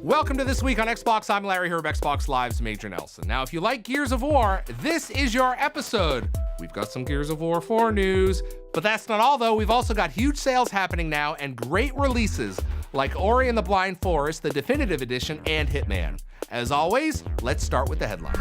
Welcome to This Week on Xbox. I'm Larry here of Xbox Live's Major Nelson. Now, if you like Gears of War, this is your episode. We've got some Gears of War 4 news, but that's not all though. We've also got huge sales happening now and great releases like Ori and the Blind Forest, the Definitive Edition, and Hitman. As always, let's start with the headlines.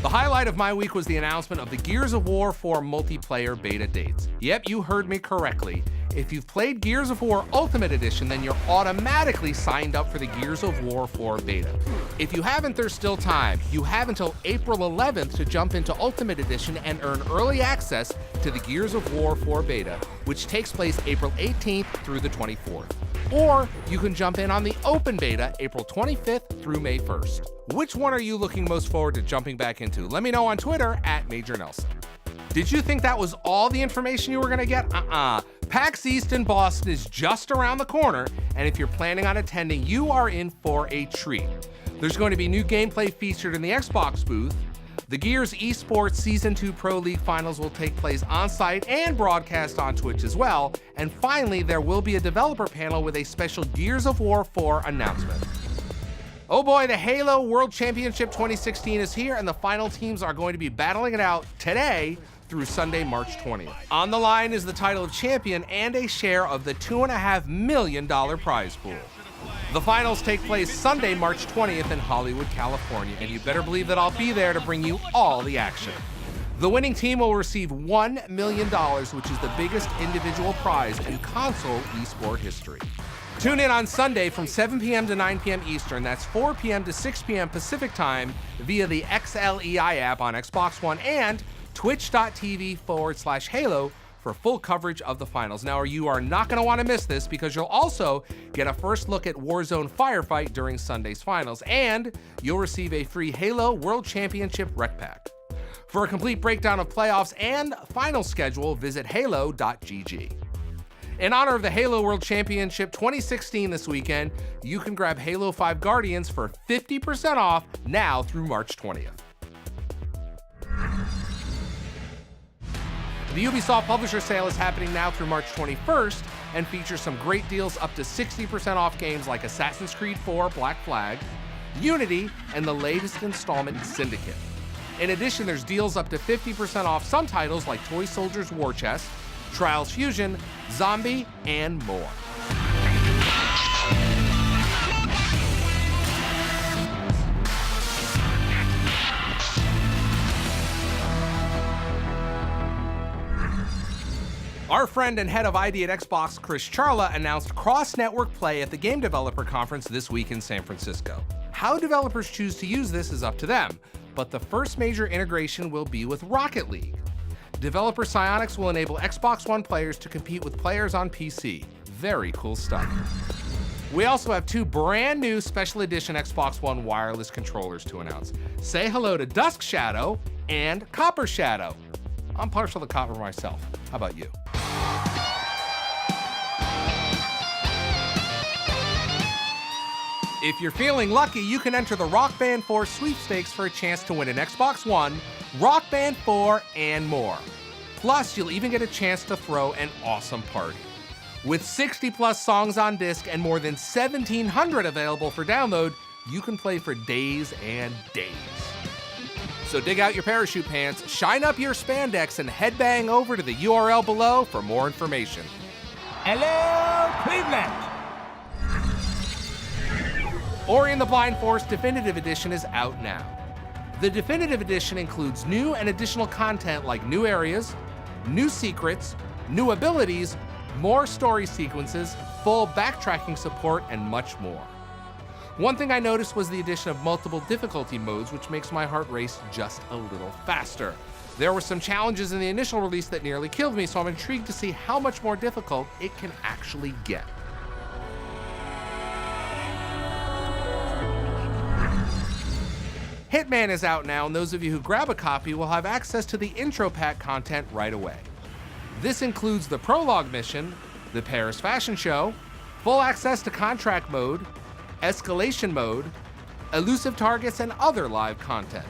The highlight of my week was the announcement of the Gears of War 4 multiplayer beta dates. Yep, you heard me correctly. If you've played Gears of War Ultimate Edition, then you're automatically signed up for the Gears of War 4 beta. If you haven't, there's still time. You have until April 11th to jump into Ultimate Edition and earn early access to the Gears of War 4 beta, which takes place April 18th through the 24th. Or you can jump in on the open beta April 25th through May 1st. Which one are you looking most forward to jumping back into? Let me know on Twitter at Major Nelson. Did you think that was all the information you were gonna get? PAX East in Boston is just around the corner, and if you're planning on attending, you are in for a treat. There's going to be new gameplay featured in the Xbox booth. The Gears Esports Season 2 Pro League Finals will take place on-site and broadcast on Twitch as well. And finally, there will be a developer panel with a special Gears of War 4 announcement. Oh boy, the Halo World Championship 2016 is here, and the final teams are going to be battling it out today through Sunday, March 20th. On the line is the title of champion and a share of the $2.5 million prize pool. The finals take place Sunday, March 20th in Hollywood, California, and you better believe that I'll be there to bring you all the action. The winning team will receive $1 million, which is the biggest individual prize in console esport history. Tune in on Sunday from 7 p.m. to 9 p.m. Eastern, that's 4 p.m. to 6 p.m. Pacific Time, via the XLEI app on Xbox One and twitch.tv/Halo for full coverage of the finals. Now, you are not going to want to miss this because you'll also get a first look at Warzone Firefight during Sunday's finals, and you'll receive a free Halo World Championship Rec Pack. For a complete breakdown of playoffs and final schedule, visit halo.gg. In honor of the Halo World Championship 2016 this weekend, you can grab Halo 5 Guardians for 50% off now through March 20th. The Ubisoft Publisher Sale is happening now through March 21st and features some great deals up to 60% off games like Assassin's Creed 4 Black Flag, Unity, and the latest installment Syndicate. In addition, there's deals up to 50% off some titles like Toy Soldiers War Chest, Trials Fusion, Zombie, and more. Our friend and head of ID at Xbox, Chris Charla, announced cross-network play at the Game Developer Conference this week in San Francisco. How developers choose to use this is up to them, but the first major integration will be with Rocket League. Developer Psyonix will enable Xbox One players to compete with players on PC. Very cool stuff. We also have two brand new special edition Xbox One wireless controllers to announce. Say hello to Dusk Shadow and Copper Shadow. I'm partial to Copper myself. How about you? If you're feeling lucky, you can enter the Rock Band 4 sweepstakes for a chance to win an Xbox One, Rock Band 4, and more. Plus, you'll even get a chance to throw an awesome party. With 60-plus songs on disc and more than 1,700 available for download, you can play for days and days. So dig out your parachute pants, shine up your spandex, and headbang over to the URL below for more information. Hello, Cleveland! Ori and the Blind Forest Definitive Edition is out now. The Definitive Edition includes new and additional content like new areas, new secrets, new abilities, more story sequences, full backtracking support, and much more. One thing I noticed was the addition of multiple difficulty modes, which makes my heart race just a little faster. There were some challenges in the initial release that nearly killed me, so I'm intrigued to see how much more difficult it can actually get. Hitman is out now, and those of you who grab a copy will have access to the intro pack content right away. This includes the prologue mission, the Paris fashion show, full access to contract mode, escalation mode, elusive targets, and other live content.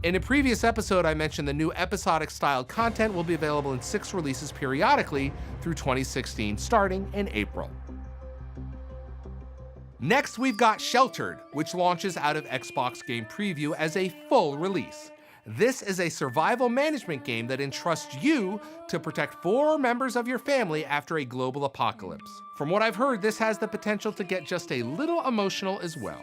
In a previous episode, I mentioned the new episodic style content will be available in 6 releases periodically through 2016, starting in April. Next, we've got Sheltered, which launches out of Xbox Game Preview as a full release. This is a survival management game that entrusts you to protect 4 members of your family after a global apocalypse. From what I've heard, this has the potential to get just a little emotional as well.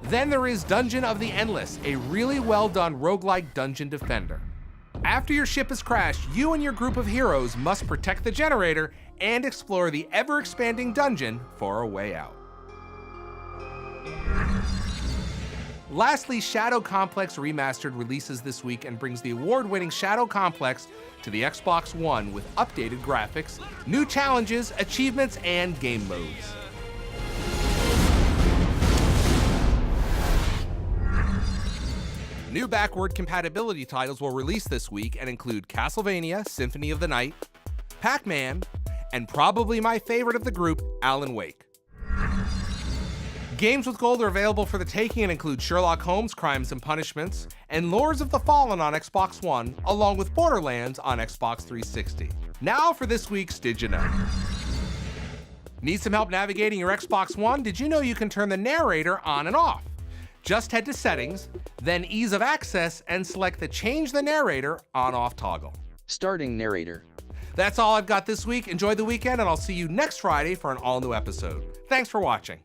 Then there is Dungeon of the Endless, a really well done roguelike dungeon defender. After your ship has crashed, you and your group of heroes must protect the generator and explore the ever-expanding dungeon for a way out. Lastly, Shadow Complex Remastered releases this week and brings the award-winning Shadow Complex to the Xbox One with updated graphics, new challenges, achievements, and game modes. New backward compatibility titles will release this week and include Castlevania Symphony of the Night, Pac-Man, and probably my favorite of the group, Alan Wake. Games with gold are available for the taking and include Sherlock Holmes Crimes and Punishments and Lords of the Fallen on Xbox One, along with Borderlands on Xbox 360. Now for this week's Did You Know? Need some help navigating your Xbox One? Did you know you can turn the narrator on and off? Just head to Settings, then Ease of Access, and select the Change the Narrator on-off toggle. Starting narrator. That's all I've got this week. Enjoy the weekend, and I'll see you next Friday for an all-new episode. Thanks for watching.